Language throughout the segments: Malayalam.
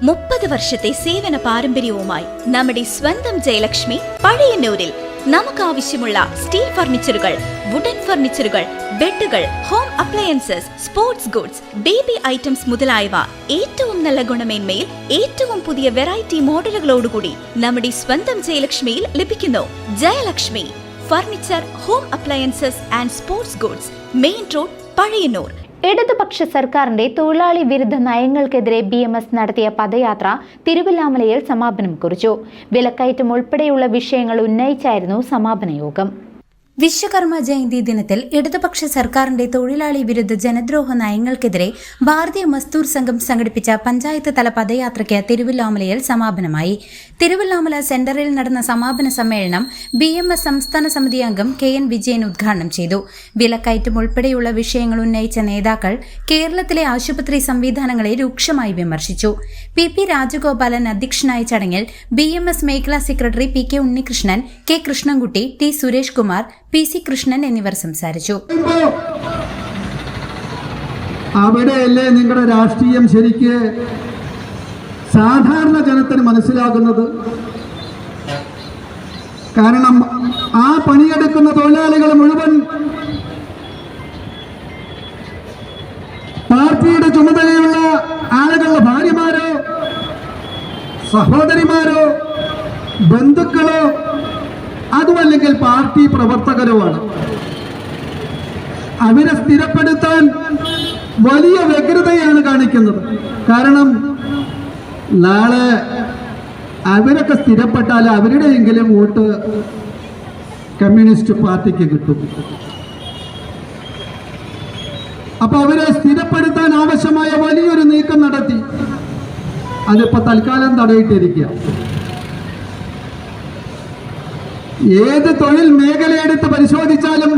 30 വർഷത്തെ സേവന പാരമ്പര്യവുമായി നമ്മുടെ സ്വന്തം ജയലക്ഷ്മി പഴയന്നൂരിൽ നമുക്കാവശ്യമുള്ള സ്റ്റീൽ ഫർണിച്ചറുകൾ, വുഡൻ ഫർണിച്ചറുകൾ, ബെഡുകൾ, home appliances, sports goods, baby items മുതലായവ ഏറ്റവും നല്ല ഗുണമേന്മയിൽ ഏറ്റവും പുതിയ വെറൈറ്റി മോഡലുകളോടുകൂടി നമ്മുടെ സ്വന്തം ജയലക്ഷ്മിയിൽ ലഭിക്കുന്നു. Jayalakshmi furniture, home appliances and sports goods, main road, Pazhayannur. ഇടതുപക്ഷ സർക്കാരിന്റെ തൊഴിലാളി വിരുദ്ധ നയങ്ങൾക്കെതിരെ BMS നടത്തിയ പദയാത്ര തിരുവല്ലാമലയിൽ സമാപനം കുറിച്ചു. വിലക്കയറ്റം ഉൾപ്പെടെയുള്ള വിഷയങ്ങൾ ഉന്നയിച്ചായിരുന്നു സമാപന യോഗം. വിശ്വകർമ്മ ജയന്തി ദിനത്തിൽ ഇടതുപക്ഷ സർക്കാരിന്റെ തൊഴിലാളി വിരുദ്ധ ജനദ്രോഹ നയങ്ങൾക്കെതിരെ ഭാരതീയ മസ്ദൂർ സംഘം സംഘടിപ്പിച്ച പഞ്ചായത്ത് തല പദയാത്രയ്ക്ക് തിരുവല്ലാമലയിൽ സമാപനമായി. തിരുവല്ലാമല സെന്ററിൽ നടന്ന സമാപന സമ്മേളനം BMS സംസ്ഥാന സമിതി അംഗം KN വിജയൻ ഉദ്ഘാടനം ചെയ്തു. വിലക്കയറ്റം ഉൾപ്പെടെയുള്ള വിഷയങ്ങൾ ഉന്നയിച്ച നേതാക്കൾ കേരളത്തിലെ ആശുപത്രി സംവിധാനങ്ങളെ രൂക്ഷമായി വിമർശിച്ചു. PP രാജഗോപാലൻ അധ്യക്ഷനായ ചടങ്ങിൽ BMS മേഖലാ secretary PK Unnikrishnan, K Krishnankutty, T Suresh Kumar, PC Krishnan എന്നിവർ സംസാരിച്ചു. അവിടെയല്ലേ നിങ്ങളുടെ രാഷ്ട്രീയം ശരിക്ക് സാധാരണ ജനത്തിന് മനസ്സിലാകുന്നത്? കാരണം ആ പണിയെടുക്കുന്ന തൊഴിലാളികൾ മുഴുവൻ പാർട്ടിയുടെ ചുമതലയുള്ള ആളുകളുടെ ഭാര്യമാരോ സഹോദരിമാരോ ബന്ധുക്കളോ അതുമല്ലെങ്കിൽ പാർട്ടി പ്രവർത്തകരുമാണ്. അവരെ സ്ഥിരപ്പെടുത്താൻ വലിയ വ്യഗ്രതയാണ് കാണിക്കുന്നത്. കാരണം നാളെ അവരൊക്കെ സ്ഥിരപ്പെട്ടാൽ അവരുടെയെങ്കിലും വോട്ട് കമ്മ്യൂണിസ്റ്റ് പാർട്ടിക്ക് കിട്ടും. അപ്പൊ അവരെ സ്ഥിരപ്പെടുത്താൻ ആവശ്യമായ വലിയൊരു നീക്കം നടത്തി. അതിപ്പോ തൽക്കാലം തടയിട്ടിരിക്കുക. ഏത് തൊഴിൽ മേഖലയെടുത്ത് പരിശോധിച്ചാലും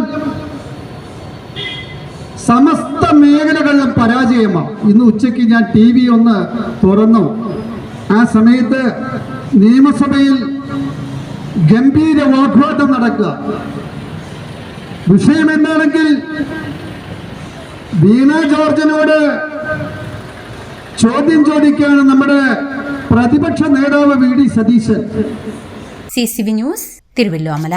സമസ്ത മേഖലകളിലും പരാജയമാണ്. ഇന്ന് ഉച്ചയ്ക്ക് ഞാൻ TV ഒന്ന് തുറന്നു. ആ സമയത്ത് നിയമസഭയിൽ ഗംഭീര വാഗ്വാദം നടക്കുക. വിഷയം എന്താണെങ്കിൽ വീണ ജോർജിനോട് ചോദ്യം ചോദിക്കുകയാണ് നമ്മുടെ പ്രതിപക്ഷ നേതാവ് VD Satheesan. CCV news, Thiruvallamala.